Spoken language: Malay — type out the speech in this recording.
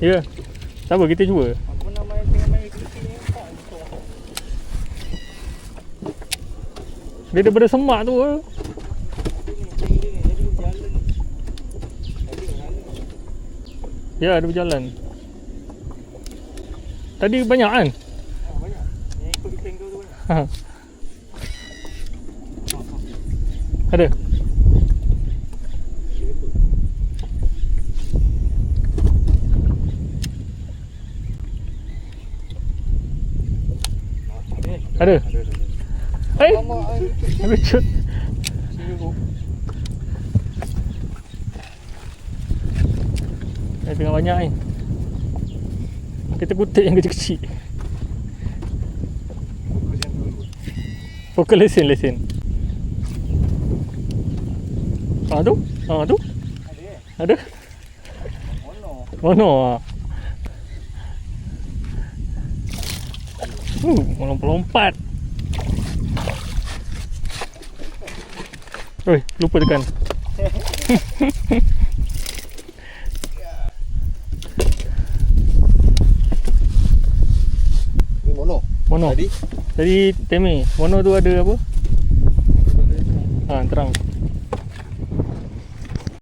Ya. Sabar kita cuba. Aku nak main tengah main klipik ni tak betul. Dia daripada semak tu. Ni jadi berjalan. Tadi berjalan. Ya, ada berjalan. Tadi banyak kan? Banyak. Yang ikut tangle tu banyak. Ha. Ada. Ada. Eh, aku cut. Tengah banyak ni. Kita kutip yang kecil-kecil. Fokus lesen. Tu? Tu? Ada? Mana? Melompat-lompat. Oi, lupa tekan. Ni mono. Tadi temi. Mono tu ada apa? Ha, terang.